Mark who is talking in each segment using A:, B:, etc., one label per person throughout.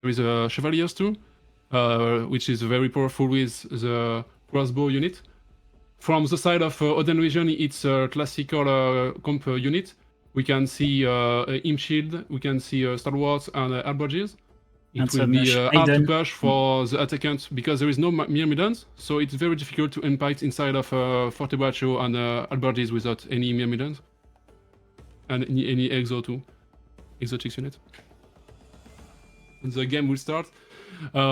A: There is a Chevaliers too, which is very powerful with the crossbow unit. From the side of Odin region, it's a classical comp unit. We can see Imp Shield, we can see Star Wars and Alberges. It will be hard to push for the attackant because there is no mere middens, so it's very difficult to impact inside of Fortebraccio and Alberges without any mere middens. And any exo too. Exotics unit. And the game will start.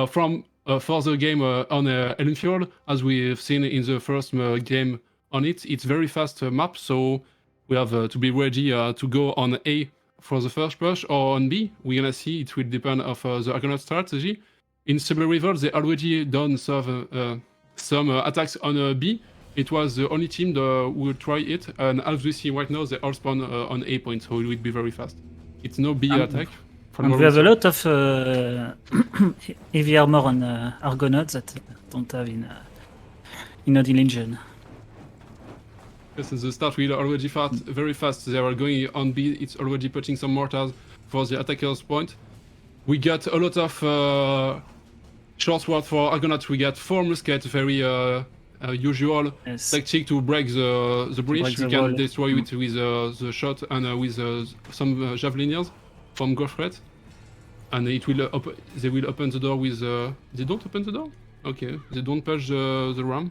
A: From for the game on Heilung Fjord, as we've seen in the first game on it, it's very fast map, so we have to be ready to go on A for the first push or on B. We're gonna see, it will depend of the Argonaut strategy. In CBL River, they already done some attacks on B. It was the only team that would try it, and as we see right now, they all spawn on A point, so it will be very fast. It's no B attack.
B: And we have a lot of heavy armor on Argonauts that don't have in Odin Legion.
A: Yes, the start will already very fast. They are going on B. It's already putting some mortars for the attacker's point. We got a lot of short sword for Argonauts. We got 4 muskets, very usual tactic to break the breach. We can destroy it with the shot and with some javelineers from Gothret. And it will they will open the door with they don't open the door? Okay, they don't push the ram.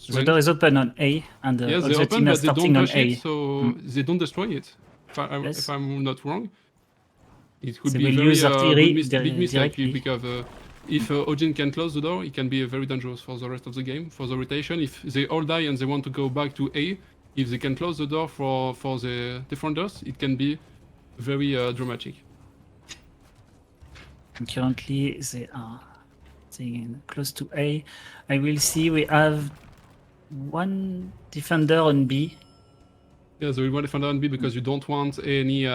B: The door is open on A, and
A: yes, they open, but they don't push it, so they don't destroy it. If I'm not wrong, it could be a very big mistake because if Odin can close the door, it can be very dangerous for the rest of the game. For the rotation, if they all die and they want to go back to A, if they can close the door for the defenders, it can be very dramatic.
B: And currently, they are close to A. I will see we have 1 defender on B.
A: Yeah, there is 1 defender on B because you don't want any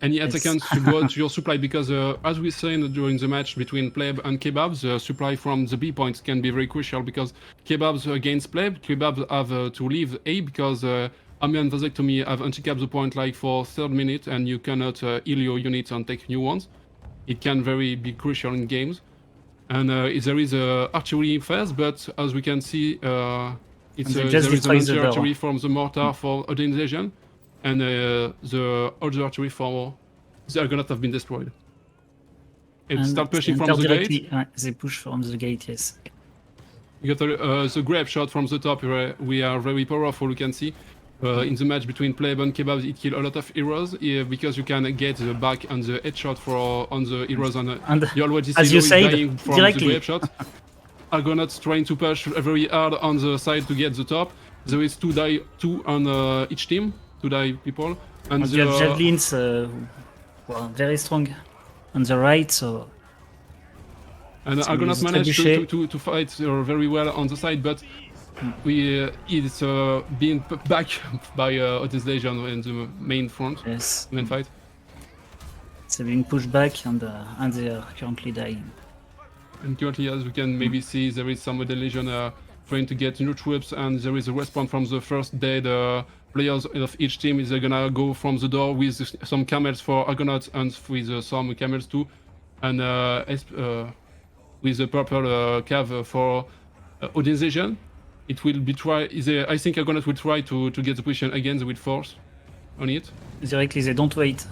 A: attackants to go to your supply because as we said during the match between Pleb and Kebabs, the supply from the B point can be very crucial because Kebabs against Pleb, Kebabs have to leave A because Army and Vasectomy have anti-cap the point like for 3rd minute and you cannot heal your units and take new ones. It can be crucial in games. And there is archery phase, but as we can see, there is an anti-archery from the mortar for Odin Legion, and the other archery for the Argonauts have been destroyed. It start pushing from the gate.
B: They push from the gate, yes.
A: You got the grab shot from the top, where we are very powerful, you can see. In the match between Pleb and Kebabs, it killed a lot of heroes because you can get the back and the headshot on the heroes, and you already see Zero dying from directly. The grab shot. Argonauts trying to push very hard on the side to get the top. There is 2 on each team, 2 people.
B: And you have javelins, very strong on the right, so.
A: And Argonauts managed to fight very well on the side, but it's being put back by Odin Legion in the main front, main fight.
B: It's being pushed back and they are currently dying.
A: And currently, as we can maybe see, there is some Odin Legion trying to get new troops, and there is a respawn from the first dead players of each team. They're gonna go from the door with some camels for Argonauts and with some camels too, and with the purple cav for Odin Legion. It will be I think Argonauts will try to get the position again. They will force on it.
B: Directly, they don't wait.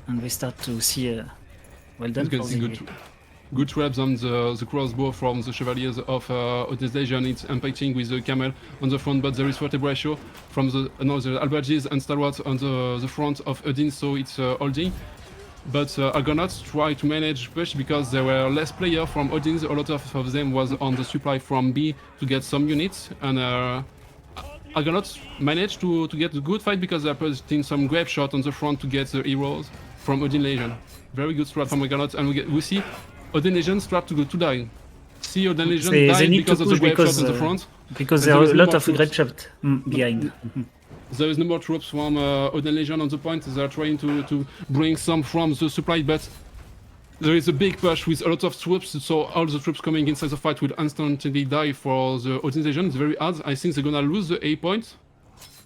B: And we start to see well done.
A: You can see good traps on the crossbow from the Chevaliers of Odin Legion. It's impacting with the camel on the front, but there is Fortebraccio from the Alberges and Star Wars on the front of Odin, so it's holding. But Argonauts try to manage push because there were less players from Odin. A lot of them was on the supply from B to get some units, and Argonauts managed to get a good fight because they're putting some grab shot on the front to get the heroes from Odin Legion. Very good strat from Argonauts, and we see Odin Legion start to die. See Odin Legion die because of the grab shot on the front.
B: Because there are a lot of grab shot behind.
A: There is no more troops from Odin Legion on the point. They are trying to bring some from the supply, but there is a big push with a lot of troops, so all the troops coming inside the fight will instantly die for the Odin Legion. It's very hard. I think they're gonna lose the A point,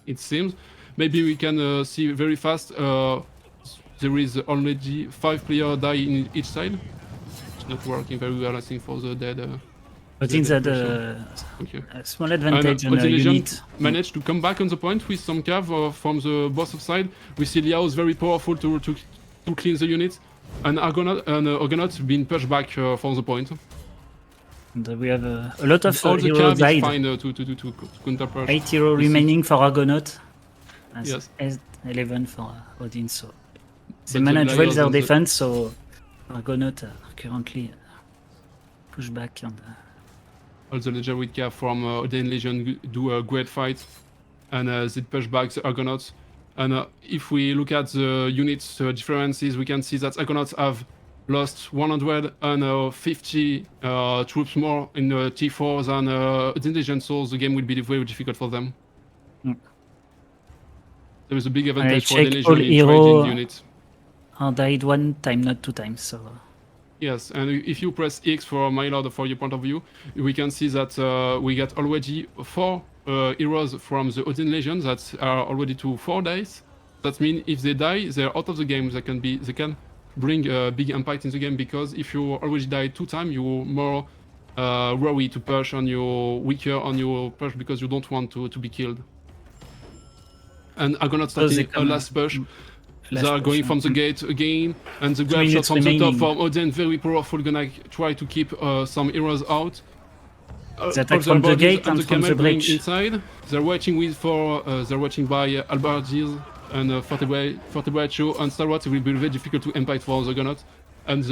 A: it seems. Maybe we can see very fast there is already 5 players die in each side. It's not working very well, I think, for the dead.
B: Odin's had
A: Okay.
B: a small advantage
A: And
B: on a
A: Odin
B: unit.
A: managed to come back on the point with some cav from the boss of side. We see Liao is very powerful to clean the unit, and Argonauts being pushed back from the point.
B: And we have a lot of
A: All the
B: heroes
A: cav
B: died.
A: is fine to counter push.
B: 8 heroes remaining for Argonaut.
A: Yes.
B: 11 for Odin, so they
A: But
B: manage
A: the
B: well
A: Lions
B: their
A: and the-
B: defense, so Argonaut are currently push back on the...
A: All the legendary cav from Odin Legion do a great fight, and they push back the Argonauts. And if we look at the units differences, we can see that Argonauts have lost 150 troops more in T4 than Odin Legion, so the game will be very difficult for them. There is a big advantage for Odin
B: check all
A: Legion in trading
B: hero
A: units.
B: died 1 time, not 2 times, so...
A: Yes, and if you press X for my lord for your point of view, we can see that we got already 4 heroes from the Odin Legion that are already to 4 days. That means if they die, they're out of the game. They can bring a big impact in the game, because if you already die 2 times, you're more worried to push, and you're weaker on your push because you don't want to be killed. And Argonauts starting a last push. They are going from the gate again, and the grab shot from the top from Odin, very powerful, gonna try to keep some heroes out.
B: They attack from the gate and from the bridge.
A: Inside. They're watching they're watching by Albardies and Fortebraccio and Star Wars. It will be very difficult to impact for the Argonauts. And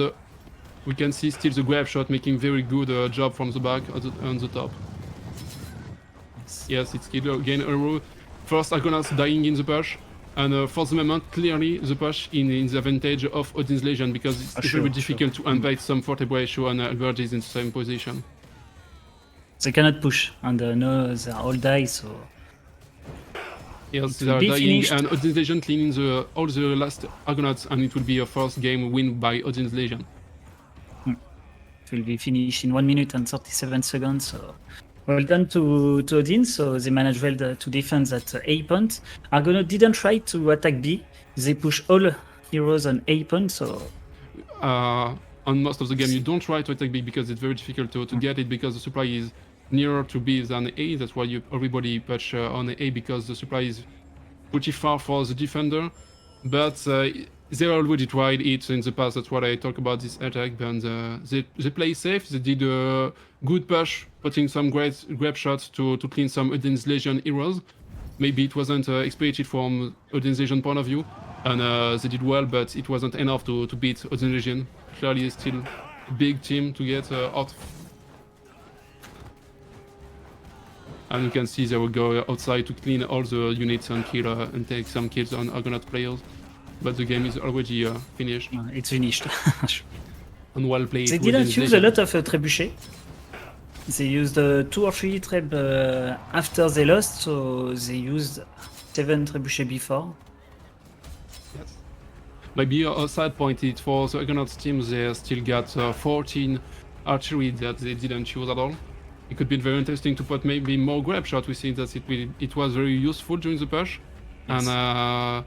A: we can see still the grab shot making very good job from the back on the top. Yes, it's still again a row. First Argonauts dying in the push. And for the moment, clearly the push in the advantage of Odin's Legion, because it's very difficult to impact some Fortebraccio and Albertis in the same position.
B: They cannot push, and no, they all die, so...
A: Yes, they are dying, finished. And Odin's Legion cleaning all the last Argonauts, and it will be a first game win by Odin's Legion.
B: It will be finished in 1 minute and 37 seconds, so... Well done to Odin, so they managed well to defend that A point. Argonaut didn't try to attack B. They push all heroes on A point, so...
A: On most of the game, you don't try to attack B because it's very difficult to get it, because the supply is nearer to B than A. That's why everybody push on A, because the supply is pretty far for the defender. But they already tried it in the past. That's what I talk about this attack. But they play safe. They did a good push, putting some great grab shots to clean some Odin's Legion heroes. Maybe it wasn't exploited from Odin's Legion point of view, and they did well, but it wasn't enough to beat Odin's Legion. Clearly, it's still a big team to get out. And you can see they will go outside to clean all the units and kill and take some kills on Argonaut players. But the game is already finished.
B: It's finished.
A: And well played.
B: They didn't use a lot of trebuchet. They used 2 or 3 treb after they lost, so they used 7 trebuchet before.
A: Yes. Maybe a side point is for the Argonauts team, they still got 14 archery that they didn't use at all. It could be very interesting to put maybe more grab shot. We see that it was very useful during the push. Yes. And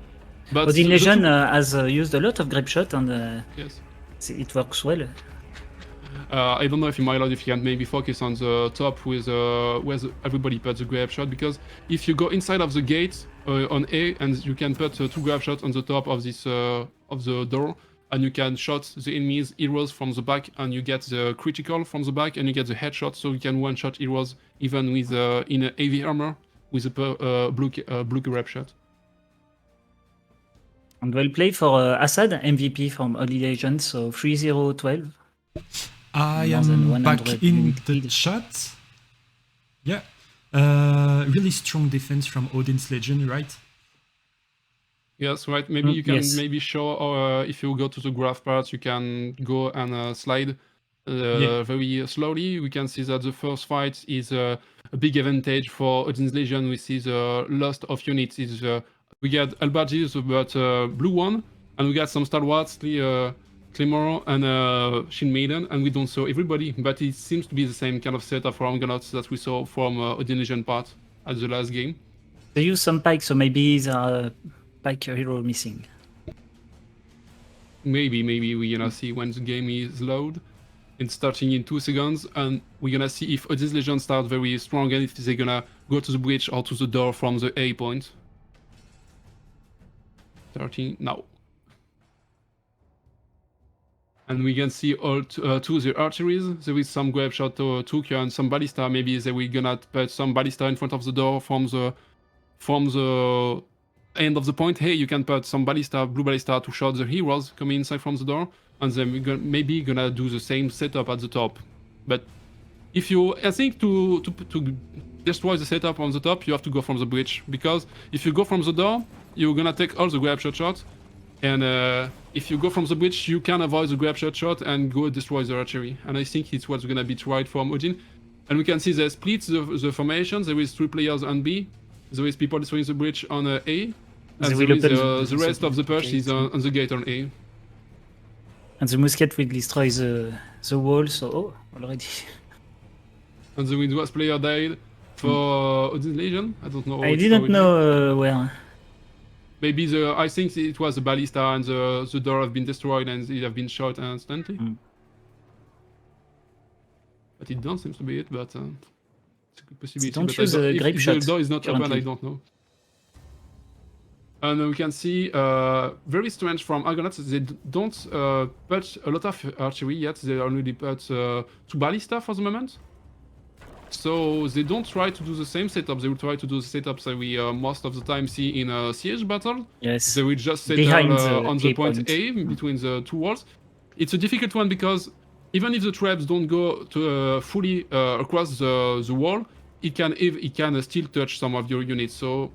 A: but
B: Odin Legion has used a lot of grab shot, and
A: yes,
B: it works well.
A: I don't know if if you can maybe focus on the top with where everybody puts the grab shot, because if you go inside of the gate on A, and you can put 2 grab shots on the top of this of the door, and you can shot the enemies heroes from the back, and you get the critical from the back, and you get the headshot, so you can one-shot heroes even with in a heavy armor with a blue grab shot.
B: And well played for Assad, MVP from Odin Legion, so 3-0-12.
C: I am back in the chat. Yeah, really strong defense from Odin's Legion, right?
A: Yes, right. Maybe you can maybe show, if you go to the graph part, you can go and slide very slowly. We can see that the first fight is a big advantage for Odin's Legion. We see the loss of units is we got Albardies, but blue one, and we got some stalwarts, Claymore and Shin Maiden, and we don't saw everybody, but it seems to be the same kind of setup for Argonauts that we saw from Odin Legion part at the last game.
B: They use some pikes, so maybe there are pike hero missing.
A: maybe we're gonna see when the game is load. It's starting in 2 seconds, and we're gonna see if Odin's Legion start very strong and if they're gonna go to the bridge or to the door from the A point. Starting now. And we can see all to the archeries. There is some grab shot to Tokyo and some ballista. Maybe they will gonna put some ballista in front of the door from the end of the point. Hey, you can put some ballista, blue ballista, to shot the heroes coming inside from the door, and then we're maybe gonna do the same setup at the top. But if you, I think to destroy the setup on the top, you have to go from the bridge, because if you go from the door, you're gonna take all the grab shot shots, and if you go from the bridge, you can avoid the grab shot and go destroy the archery. And I think it's what's gonna be tried from Odin. And we can see they split the formations. There is 3 players on B. There is people destroying the bridge on A. And there is, the rest of the push is on the gate on A.
B: And the musket will destroy the wall, so already.
A: And the Windward player died for Odin's Legion. I don't know.
B: I didn't know where.
A: Maybe I think it was the ballista and the door have been destroyed and it have been shot instantly. But it don't seem to be it, but it's a good possibility.
B: Don't use a grape shot.
A: If the door is not
B: currently.
A: open, I don't know. And we can see very strange from Argonautes. They don't put a lot of archery yet. They only put 2 ballista for the moment. So they don't try to do the same setup. They will try to do the setups that we most of the time see in a siege battle.
B: Yes.
A: They will just set on the point A between the 2 walls. It's a difficult one because even if the traps don't go to fully across the wall, it can still touch some of your units. So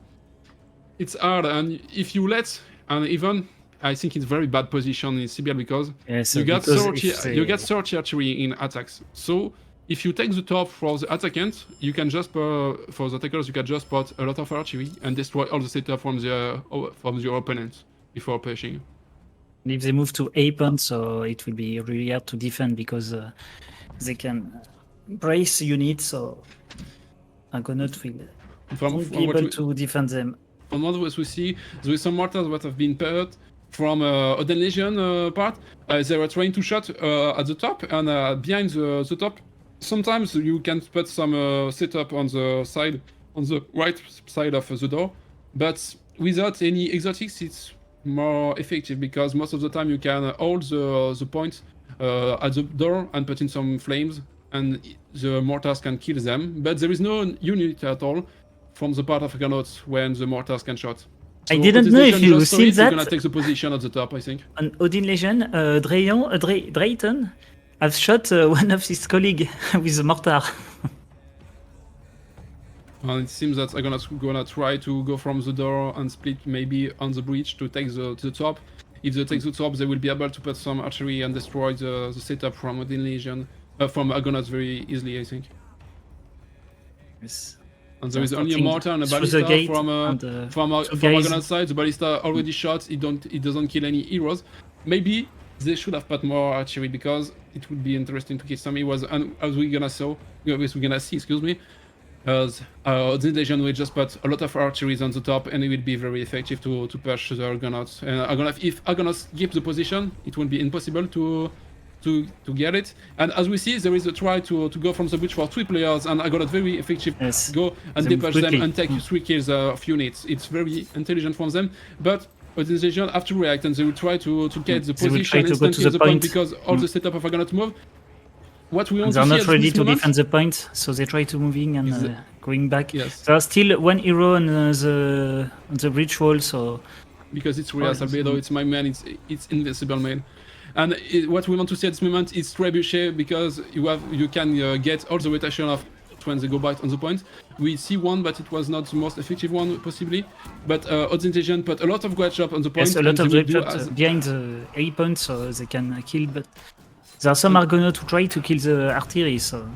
A: it's hard, and if you let, and even I think it's very bad position in CBL because you get 30 archery in attacks. So if you take the top for the attackant, you can just for the attackers you can just put a lot of archery and destroy all the setup from your opponent before pushing.
B: If they move to A point, so it will be really hard to defend because they can brace units, so Argonautes will be able to defend them.
A: From what we see, there is some mortars that have been put from Odin Legion part. They were trying to shot at the top and behind the top. Sometimes you can put some setup on the side, on the right side of the door, but without any exotics, it's more effective because most of the time you can hold the point at the door and put in some flames, and the mortars can kill them. But there is no unit at all from the part of Argonautes when the mortars can shot. So
B: I didn't know if you've seen that.
A: You're gonna take the position at the top, I think.
B: On Odin Legion, Drayton has shot one of his colleagues with a mortar.
A: And it seems that Argonautes gonna try to go from the door and split maybe on the bridge to take the top. If they take the top, they will be able to put some archery and destroy the setup from Odin Legion, from Argonauts very easily, I think.
B: Yes.
A: And there is only a mortar and a ballista from Argonaut side. The ballista already shot. It doesn't kill any heroes. Maybe they should have put more archery because it would be interesting to kill some heroes. And as we're gonna see, excuse me, the Legion will just put a lot of archeries on the top, and it will be very effective to push the Argonauts. And if Argonauts keep the position, it will be impossible to get it. And as we see, there is a try to go from the bridge for 3 players, and Argonaut very effective.
B: Yes.
A: Go and depush them and take 3 kills of units. It's very intelligent from them, but Odin Legion have to react, and they will try to get the position and kill the point because all the setup of Argonaut move. What we want
B: they're
A: to see
B: not ready to
A: moment,
B: defend the point, so they try to moving and going back.
A: Yes.
B: There are still 1 hero on the bridge wall, so
A: because it's Rias Albedo, it's my man, it's invincible man. And what we want to see at this moment is Trebuchet, because you can get all the rotation of when they go back on the point. We see one, but it was not the most effective one possibly. But Odin Legion put a lot of great shot on the point.
B: Yes, a lot of great shots behind the A point, so they can kill. But there are some Argonauts who try to kill the artillery. So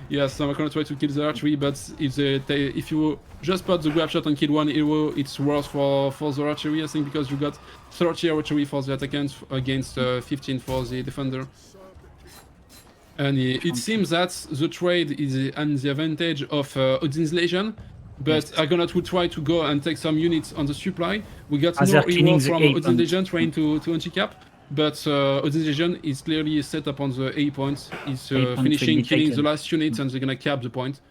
A: yes, some Argonauts try to kill the archery, but if you just put the grab shot and kill 1 hero, it's worse for the archery, I think, because you got 30 archery for the attackant against 15 for the defender. And it seems that the trade is on the advantage of Odin's Legion, but Argonaut will try to go and take some units on the supply. We got more heroes from Odin's Legion trying to anti-cap. but Odin's Legion is clearly set up on the A point. He's
B: A point
A: finishing
B: will be
A: killing the
B: taken.
A: last units, and they're gonna cap the point.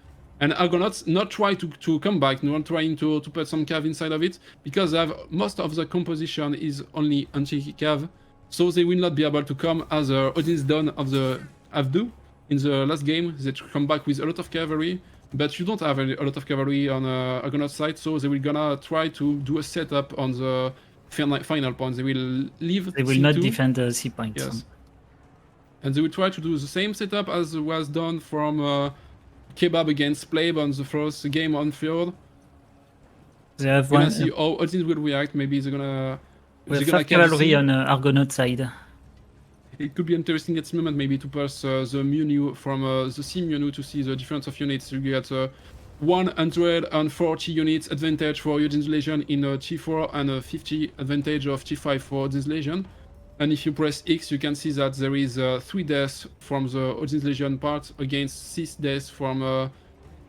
A: And Argonauts not try to come back, not trying to put some cav inside of it, because they have most of the composition is only anti-cav, so they will not be able to come as Odin's done of the Avdu in the last game. They come back with a lot of cavalry, but you don't have a lot of cavalry on Argonaut side, so they will gonna try to do a setup on the final point. They will leave
B: They will
A: C2,
B: not defend the C point.
A: yes, and they will try to do the same setup as was done from Kebab against Plague on the first game on Fjord.
B: They have
A: We're
B: one.
A: gonna see how Odin will react. Maybe they're gonna.
B: We have
A: they're gonna
B: 5 cavalry
A: see.
B: on Argonaut side.
A: It could be interesting at this moment maybe to pass the menu from the C menu to see the difference of units. You get 140 units advantage for Odin's Legion in T4 and 50 advantage of T5 for Odin's Legion. And if you press X, you can see that there is 3 deaths from the Odin's Legion part against 6 deaths from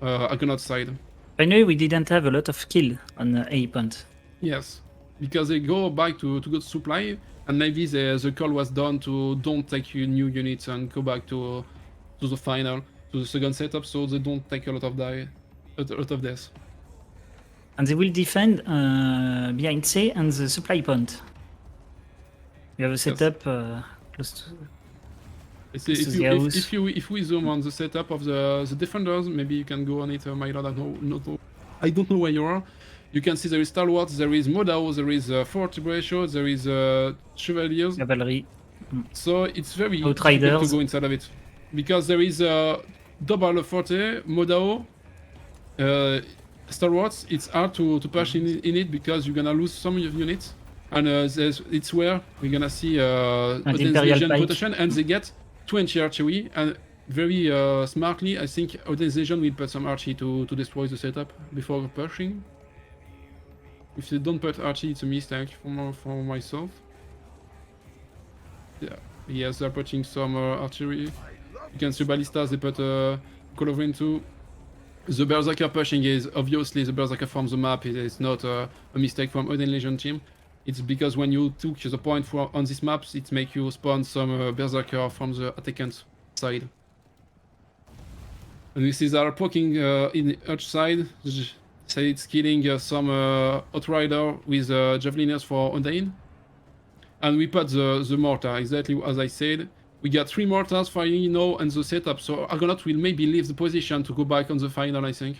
A: Argonaut side.
B: I know we didn't have a lot of kill on A point.
A: Yes, because they go back to go to supply, and maybe the call was done to don't take new units and go back to the final, to the second setup, so they don't take a lot of deaths.
B: And they will defend behind C and the supply point. We have a setup close to.
A: If we zoom on the setup of the defenders, maybe you can go on it, my lord. I don't know where you are. You can see there is Stalwarts, there is Modao, there is Fort Ratio, there is Chevaliers.
B: Cavalry.
A: So it's very
B: Outriders.
A: difficult to go inside of it. Because there is double Forte, Modao, Stalwarts. It's hard to push in it because you're gonna lose some of your units. And it's where we're gonna see Odin's
B: Imperial
A: Legion
B: Pike.
A: protection, and they get 20 archery. And very smartly, I think Odin's Legion will put some archery to destroy the setup before pushing. If they don't put archery, it's a mistake for myself. Yeah, yes, they're putting some archery. You can see ballistas, they put color into. The Berserker pushing is obviously the Berserker from the map. It's not a mistake from Odin Legion team. It's because when you took the point on these maps, it makes you spawn some Berserker from the attackant side. And we see they are poking in each side. Say it's killing some Outrider with Javeliners for Odin. And we put the mortar, exactly as I said. We got 3 mortars firing now and the setup, so Argonaut will maybe leave the position to go back on the final, I think.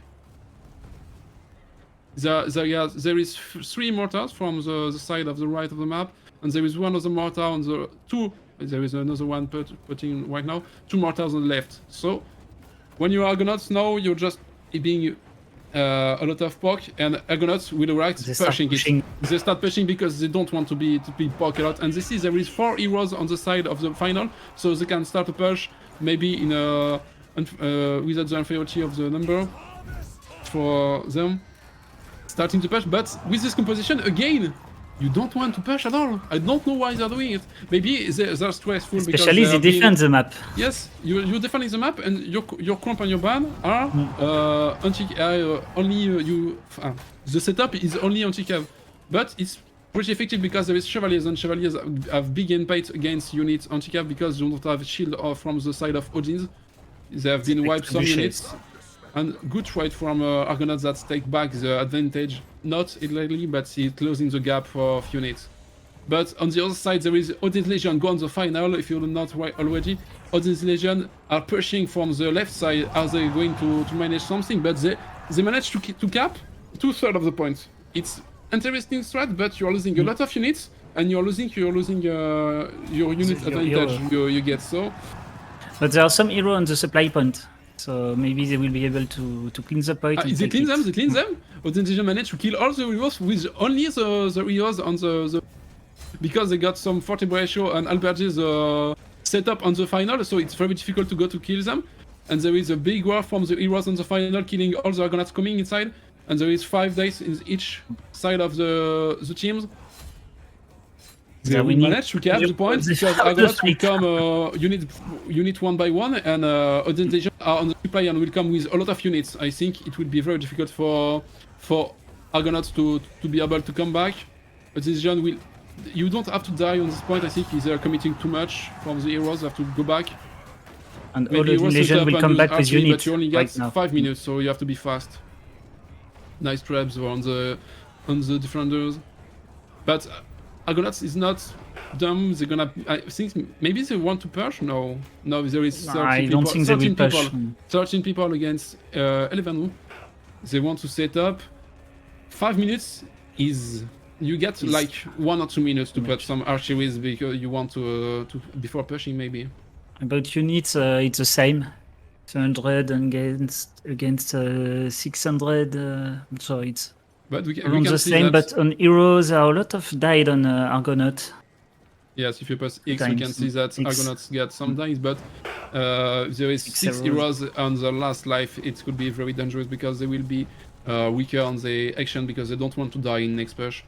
A: There is 3 mortars from the side of the right of the map, and there is one other mortar on the 2. There is another one putting right now. 2 mortars on the left. So when you are Argonauts now, you're just being a lot of poke, and Argonauts will react pushing it. They start pushing because they don't want to be poked a lot. And they see there is 4 heroes on the side of the final, so they can start to push maybe in without the inferiority of the number for them. Starting to push, but with this composition again, you don't want to push at all. I don't know why they're doing it. Maybe they're stressful
B: Especially
A: because
B: they defend the map.
A: Yes, you're defending the map, and your comp and your ban are the setup is only anti-cav, but it's pretty effective because there is Chevaliers, and Chevaliers have big impact against units anti-cav because you don't have shield from the side of Odins. They have been wiped some units. And good trade from Argonauts that take back the advantage, not illegally, but it's closing the gap for units. But on the other side, there is Odin's Legion go on the final, if you're not already. Odin's Legion are pushing from the left side as they're going to manage something, but they manage to cap 2/3 of the points. It's interesting strat, but you're losing a lot of units, and you're losing your unit advantage you get, so...
B: But there are some heroes on the supply point. So maybe they will be able to clean the point.
A: They clean them. Odin's Legion managed to kill all the heroes with only the heroes on the... Because they got some Forte Ratio and Alberg's setup on the final, so it's very difficult to go to kill them. And there is a big war from the heroes on the final, killing all the Argonauts coming inside. And there is 5 days in each side of the teams. They will manage to cap the points because Argonauts will come unit one by one, and Odin's Legion are on the supply and will come with a lot of units. I think it will be very difficult for Argonauts to be able to come back. Odin's Legion will you don't have to die on this point. I think they're committing too much from the heroes. Have to go back.
B: And
A: Maybe
B: all the
A: heroes set
B: Legion
A: up
B: will
A: and
B: come
A: use
B: back with
A: archery,
B: units
A: but you only get
B: right now.
A: 5 minutes, so you have to be fast. Nice traps on the defenders, but Argonauts is not dumb. They're gonna. I think maybe they want to push. No, there is 30
B: I
A: people.
B: don't think they will push.
A: 13 people against 11. They want to set up. 5 minutes is you get like 1 or 2 minutes to put some archeries because you want to before pushing maybe.
B: About units, it's the same. 200 against 600. So it's
A: But we
B: around
A: can
B: the
A: see
B: same.
A: that,
B: But on heroes, there are a lot of died on Argonaut.
A: yes, if you press X, we can see that Argonauts get some dice, but there is 6 heroes on the last life. It could be very dangerous because they will be weaker on the action because they don't want to die in next push.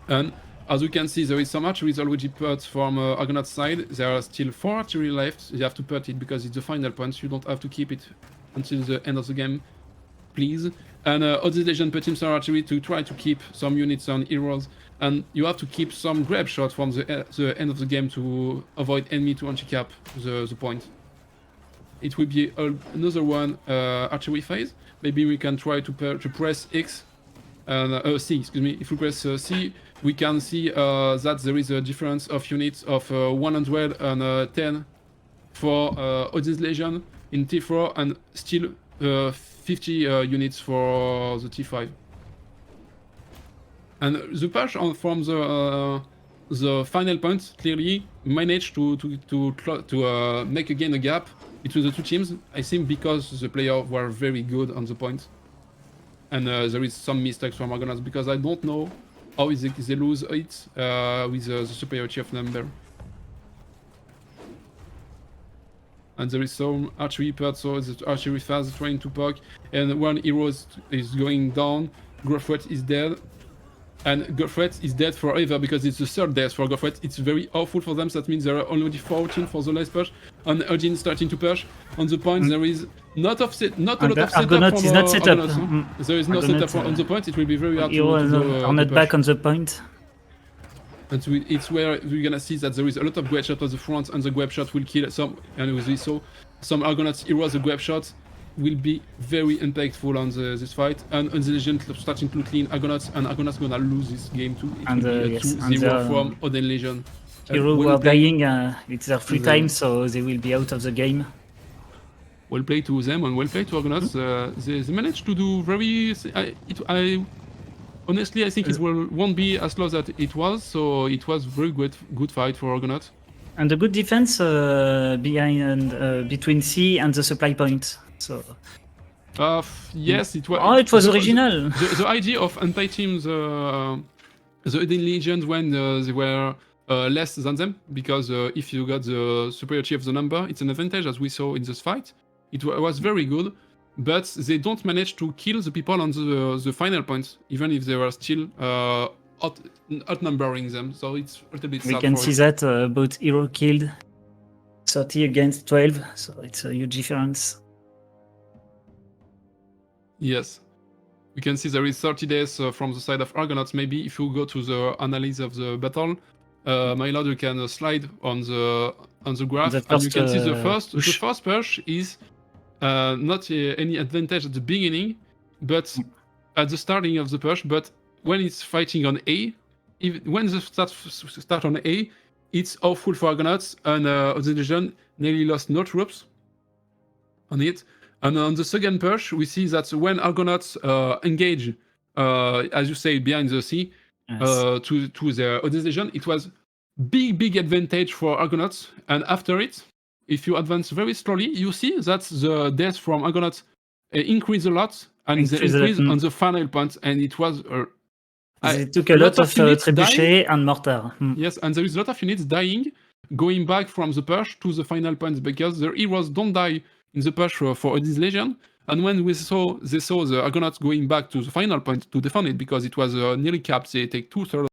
A: And as you can see, there is some archery already put from Argonaut's side. There are still 4 archery left. You have to put it because it's the final point. You don't have to keep it until the end of the game, please. And Odin Legion put in some archery to try to keep some units on heroes. And you have to keep some grab shot from the end of the game to avoid enemy to anti-cap the point. It will be another one archery phase. Maybe we can try to press X and C, excuse me. If we press C, we can see that there is a difference of units of 110 for Odin's Legion in T4 and still 50 units for the T5. And the push from the final point clearly managed to make again a gap between the two teams. I think because the players were very good on the point, and there is some mistakes from Argonauts because I don't know how they lose it with the superiority of number. And there is some archery part, so the archery fast trying to poke, and one hero is going down. Grofret is dead. And Grofret is dead forever because it's the third death for Grofret. It's very awful for them. So that means there are already 14 for the last push. And Odin starting to push. On the point, there is not a lot of setup
B: Argonaut
A: from
B: is not set up.
A: There is no setup on the point. It will be very hard to
B: go are not back on the point.
A: And it's where we're gonna see that there is a lot of grab shot on the front, and the grab shot will kill some. And we saw some Argonauts heroes. The grab shot will be very impactful on this fight, and the Legion starting to clean Argonauts, and Argonauts gonna lose this game too. It
B: and
A: will be 2-0 from Odin Legion.
B: Hero who are dying, it's their free time, so they will be out of the game.
A: Well played to them, and well played to Argonauts. They managed to do very... honestly, I think it won't be as close as it was, so it was very good fight for Argonauts.
B: And a good defense between C and the supply point. So.
A: Yes, it was.
B: Oh, it was original.
A: The idea of anti-team the Odin Legions when they were less than them, because if you got the superiority of the number, it's an advantage, as we saw in this fight. It was very good, but they don't manage to kill the people on the final points, even if they were still outnumbering them. So it's a little bit sad.
B: We can see that both hero killed 30 against 12, so it's a huge difference.
A: Yes, we can see there is 30 days from the side of Argonauts. Maybe if you go to the analysis of the battle, my lord, you can slide on the graph, and you can see the first push is not any advantage at the beginning, but at the starting of the push. But when it's fighting on A, when the start on A, it's awful for Argonauts, and the Legion nearly lost no troops on it. And on the second push, we see that when Argonauts engage, as you say, behind the sea, to their Odin Legion, it was big advantage for Argonauts. And after it, if you advance very slowly, you see that the death from Argonauts increase a lot, and they increase on the final point. And it was
B: they took a lot of trebuchet and mortar.
A: Yes, and there is a lot of units dying, going back from the push to the final points because their heroes don't die in the push for Odin's Legion. And when they saw the Argonauts going back to the final point to defend it because it was nearly capped, they take 2/3